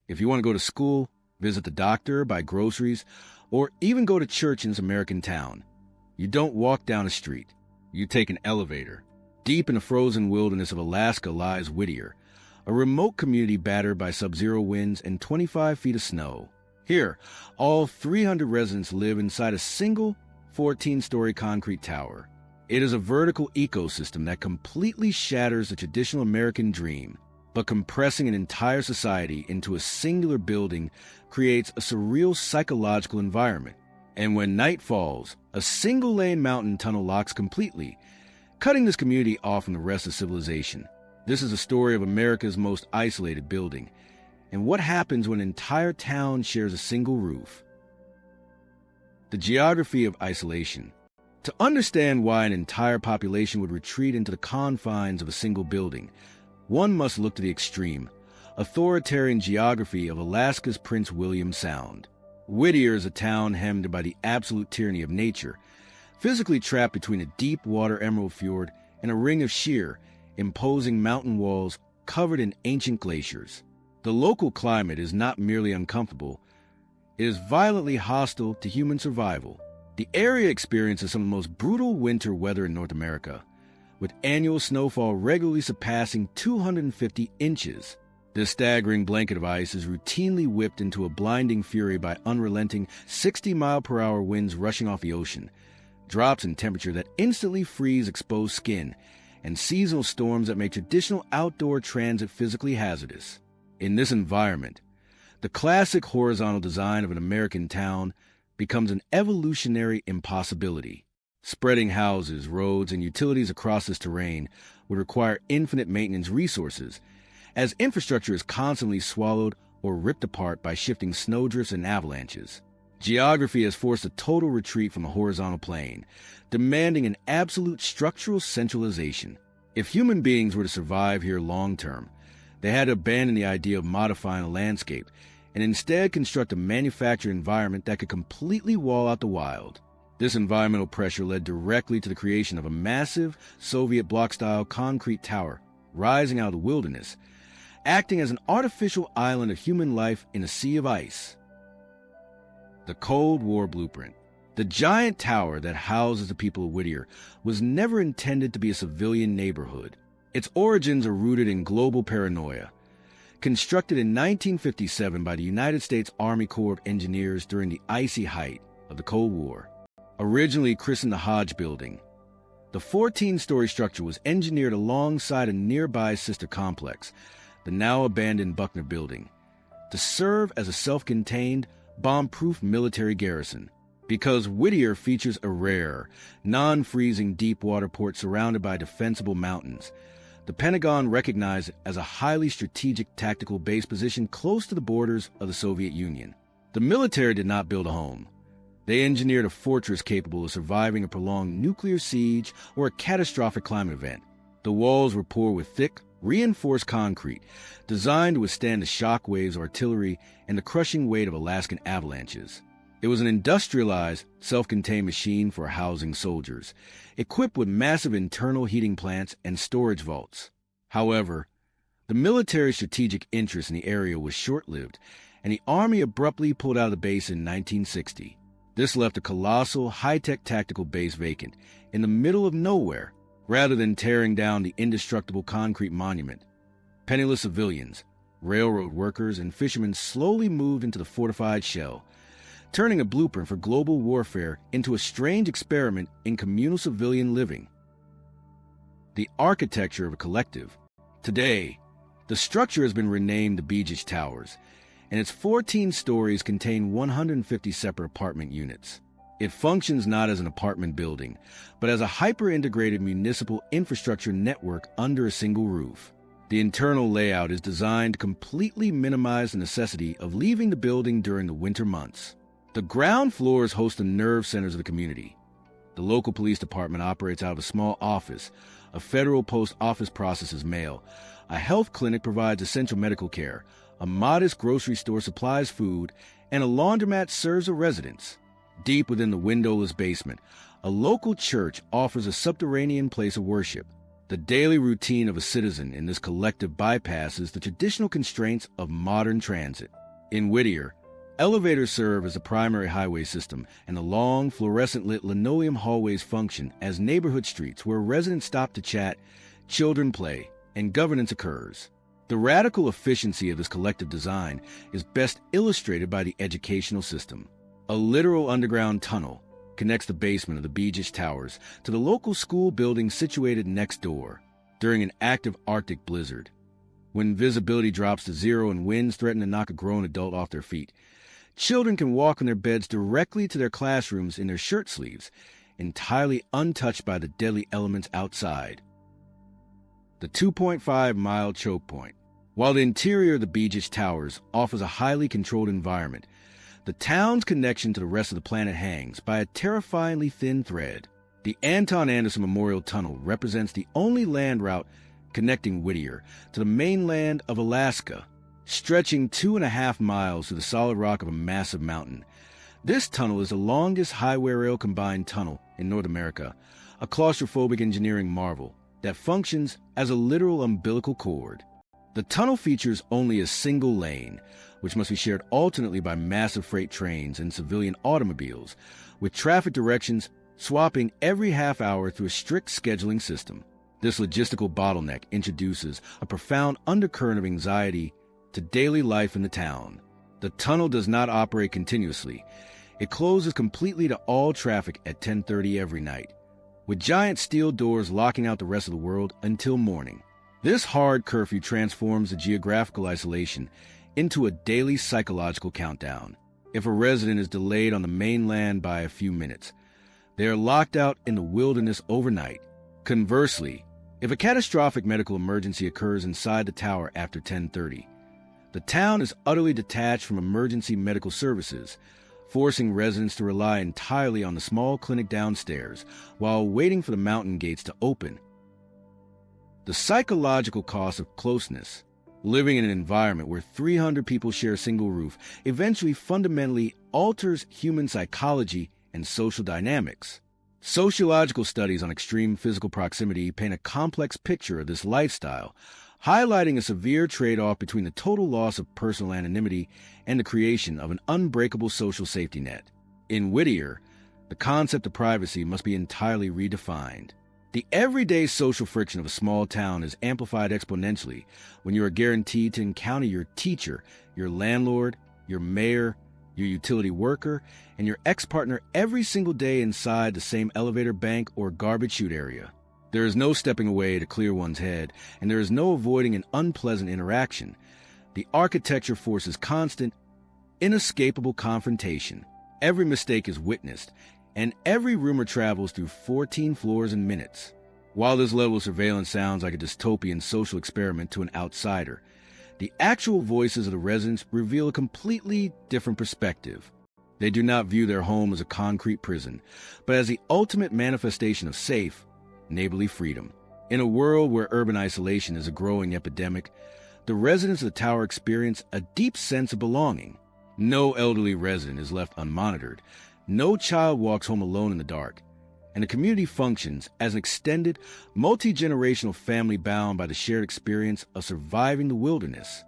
If you want to go to school, visit the doctor, buy groceries, or even go to church in this American town, you don't walk down a street. You take an elevator. Deep in the frozen wilderness of Alaska lies Whittier, a remote community battered by sub-zero winds and 25 feet of snow. Here, all 300 residents live inside a single 14-story concrete tower. It is a vertical ecosystem that completely shatters the traditional American dream, but compressing an entire society into a singular building creates a surreal psychological environment. And when night falls, a single-lane mountain tunnel locks completely, cutting this community off from the rest of civilization. This is a story of America's most isolated building, and what happens when an entire town shares a single roof. The geography of isolation. To understand why an entire population would retreat into the confines of a single building, one must look to the extreme, authoritarian geography of Alaska's Prince William Sound. Whittier is a town hemmed by the absolute tyranny of nature, physically trapped between a deep water emerald fjord and a ring of sheer, imposing mountain walls covered in ancient glaciers. The local climate is not merely uncomfortable, it is violently hostile to human survival. The area experiences some of the most brutal winter weather in North America, with annual snowfall regularly surpassing 250 inches. This staggering blanket of ice is routinely whipped into a blinding fury by unrelenting 60-mile-per-hour winds rushing off the ocean, drops in temperature that instantly freeze exposed skin, and seasonal storms that make traditional outdoor transit physically hazardous. In this environment, the classic horizontal design of an American town becomes an evolutionary impossibility. Spreading houses, roads, and utilities across this terrain would require infinite maintenance resources, as infrastructure is constantly swallowed or ripped apart by shifting snowdrifts and avalanches. Geography has forced a total retreat from the horizontal plane, demanding an absolute structural centralization. If human beings were to survive here long-term, they had to abandon the idea of modifying a landscape and instead construct a manufactured environment that could completely wall out the wild. This environmental pressure led directly to the creation of a massive Soviet block-style concrete tower rising out of the wilderness, acting as an artificial island of human life in a sea of ice. The Cold War Blueprint. The giant tower that houses the people of Whittier was never intended to be a civilian neighborhood. Its origins are rooted in global paranoia. Constructed in 1957 by the United States Army Corps of Engineers during the icy height of the Cold War. Originally christened the Hodge Building, the 14-story structure was engineered alongside a nearby sister complex, the now abandoned Buckner Building, to serve as a self-contained, bomb-proof military garrison. Because Whittier features a rare, non-freezing deep-water port surrounded by defensible mountains, the Pentagon recognized it as a highly strategic tactical base position close to the borders of the Soviet Union. The military did not build a home. They engineered a fortress capable of surviving a prolonged nuclear siege or a catastrophic climate event. The walls were poured with thick, reinforced concrete, designed to withstand the shock waves of artillery and the crushing weight of Alaskan avalanches. It was an industrialized, self-contained machine for housing soldiers, equipped with massive internal heating plants and storage vaults. However, the military's strategic interest in the area was short-lived, and the Army abruptly pulled out of the base in 1960. This left a colossal, high-tech tactical base vacant, in the middle of nowhere. Rather than tearing down the indestructible concrete monument, penniless civilians, railroad workers, and fishermen slowly moved into the fortified shell, turning a blueprint for global warfare into a strange experiment in communal civilian living. The architecture of a collective. Today, the structure has been renamed the Begich Towers, and its 14 stories contain 150 separate apartment units. It functions not as an apartment building, but as a hyper-integrated municipal infrastructure network under a single roof. The internal layout is designed to completely minimize the necessity of leaving the building during the winter months. The ground floors host the nerve centers of the community. The local police department operates out of a small office. A federal post office processes mail. A health clinic provides essential medical care. A modest grocery store supplies food, and a laundromat serves the residents. Deep within the windowless basement, a local church offers a subterranean place of worship. The daily routine of a citizen in this collective bypasses the traditional constraints of modern transit. In Whittier, elevators serve as the primary highway system, and the long, fluorescent-lit linoleum hallways function as neighborhood streets where residents stop to chat, children play, and governance occurs. The radical efficiency of this collective design is best illustrated by the educational system. A literal underground tunnel connects the basement of the Begich Towers to the local school building situated next door during an active Arctic blizzard. When visibility drops to zero and winds threaten to knock a grown adult off their feet, children can walk in their beds directly to their classrooms in their shirt sleeves, entirely untouched by the deadly elements outside. The 2.5-mile Chokepoint. While the interior of the Begich Towers offers a highly controlled environment, the town's connection to the rest of the planet hangs by a terrifyingly thin thread. The Anton Anderson Memorial Tunnel represents the only land route connecting Whittier to the mainland of Alaska, stretching 2.5 miles through the solid rock of a massive mountain. This tunnel is the longest highway-rail combined tunnel in North America, a claustrophobic engineering marvel that functions as a literal umbilical cord. The tunnel features only a single lane, which must be shared alternately by massive freight trains and civilian automobiles, with traffic directions swapping every half hour through a strict scheduling system. This logistical bottleneck introduces a profound undercurrent of anxiety to daily life in the town. The tunnel does not operate continuously. It closes completely to all traffic at 10:30 every night, with giant steel doors locking out the rest of the world until morning. This hard curfew transforms the geographical isolation into a daily psychological countdown. If a resident is delayed on the mainland by a few minutes, they are locked out in the wilderness overnight. Conversely, if a catastrophic medical emergency occurs inside the tower after 10:30, the town is utterly detached from emergency medical services, forcing residents to rely entirely on the small clinic downstairs while waiting for the mountain gates to open. The psychological cost of closeness, living in an environment where 300 people share a single roof, eventually fundamentally alters human psychology and social dynamics. Sociological studies on extreme physical proximity paint a complex picture of this lifestyle, highlighting a severe trade-off between the total loss of personal anonymity and the creation of an unbreakable social safety net. In Whittier, the concept of privacy must be entirely redefined. The everyday social friction of a small town is amplified exponentially when you are guaranteed to encounter your teacher, your landlord, your mayor, your utility worker, and your ex-partner every single day inside the same elevator bank or garbage chute area. There is no stepping away to clear one's head, and there is no avoiding an unpleasant interaction. The architecture forces constant, inescapable confrontation. Every mistake is witnessed, and every rumor travels through 14 floors in minutes. While this level of surveillance sounds like a dystopian social experiment to an outsider, the actual voices of the residents reveal a completely different perspective. They do not view their home as a concrete prison, but as the ultimate manifestation of safe, neighborly freedom. In a world where urban isolation is a growing epidemic, the residents of the tower experience a deep sense of belonging. No elderly resident is left unmonitored. No child walks home alone in the dark, and the community functions as an extended, multi-generational family bound by the shared experience of surviving the wilderness.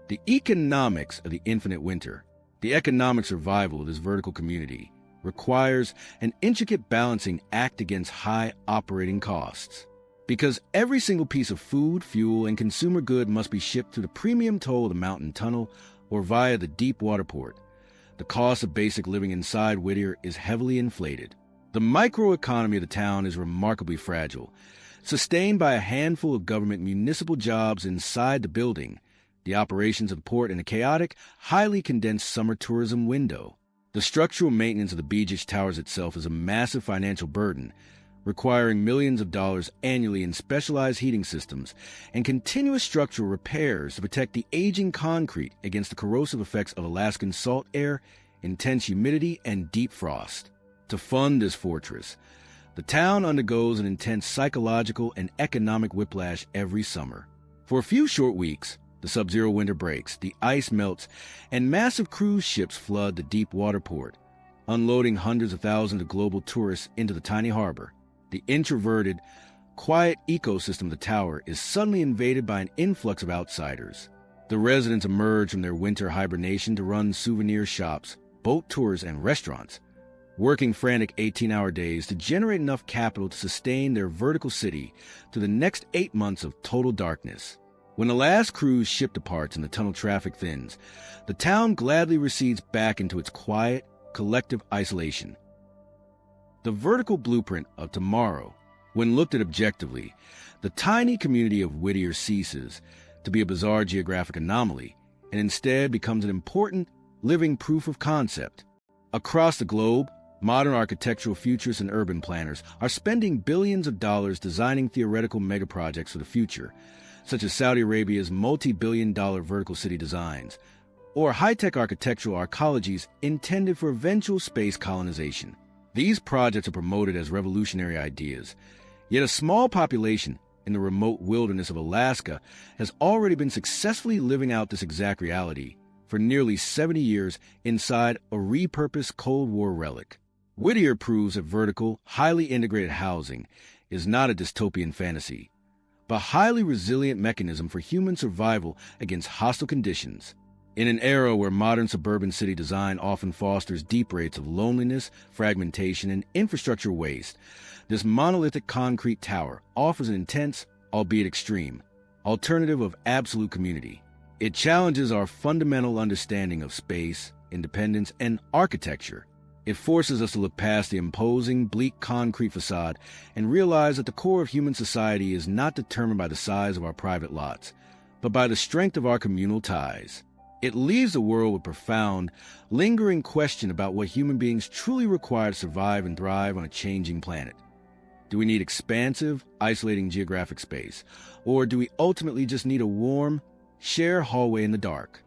The economics of the infinite winter, the economic survival of this vertical community, requires an intricate balancing act against high operating costs. Because every single piece of food, fuel, and consumer good must be shipped through the premium toll of the mountain tunnel or via the deep water port, the cost of basic living inside Whittier is heavily inflated. The microeconomy of the town is remarkably fragile, sustained by a handful of government municipal jobs inside the building, the operations of the port, and a chaotic, highly condensed summer tourism window. The structural maintenance of the Begich Towers itself is a massive financial burden, requiring millions of dollars annually in specialized heating systems and continuous structural repairs to protect the aging concrete against the corrosive effects of Alaskan salt air, intense humidity, and deep frost. To fund this fortress, the town undergoes an intense psychological and economic whiplash every summer. For a few short weeks, the sub-zero winter breaks, the ice melts, and massive cruise ships flood the deep water port, unloading hundreds of thousands of global tourists into the tiny harbor. The introverted, quiet ecosystem of the tower is suddenly invaded by an influx of outsiders. The residents emerge from their winter hibernation to run souvenir shops, boat tours, and restaurants, working frantic 18-hour days to generate enough capital to sustain their vertical city through the next 8 months of total darkness. When the last cruise ship departs and the tunnel traffic thins, the town gladly recedes back into its quiet, collective isolation. The vertical blueprint of tomorrow, when looked at objectively, the tiny community of Whittier ceases to be a bizarre geographic anomaly and instead becomes an important, living proof of concept. Across the globe, modern architectural futurists and urban planners are spending billions of dollars designing theoretical megaprojects for the future, such as Saudi Arabia's multi-billion-dollar vertical city designs, or high-tech architectural arcologies intended for eventual space colonization. These projects are promoted as revolutionary ideas, yet a small population in the remote wilderness of Alaska has already been successfully living out this exact reality for nearly 70 years inside a repurposed Cold War relic. Whittier proves that vertical, highly integrated housing is not a dystopian fantasy, but a highly resilient mechanism for human survival against hostile conditions. In an era where modern suburban city design often fosters deep rates of loneliness, fragmentation, and infrastructure waste, this monolithic concrete tower offers an intense, albeit extreme, alternative of absolute community. It challenges our fundamental understanding of space, independence, and architecture. It forces us to look past the imposing, bleak concrete facade and realize that the core of human society is not determined by the size of our private lots, but by the strength of our communal ties. It leaves the world with profound, lingering question about what human beings truly require to survive and thrive on a changing planet. Do we need expansive, isolating geographic space, or do we ultimately just need a warm, shared hallway in the dark?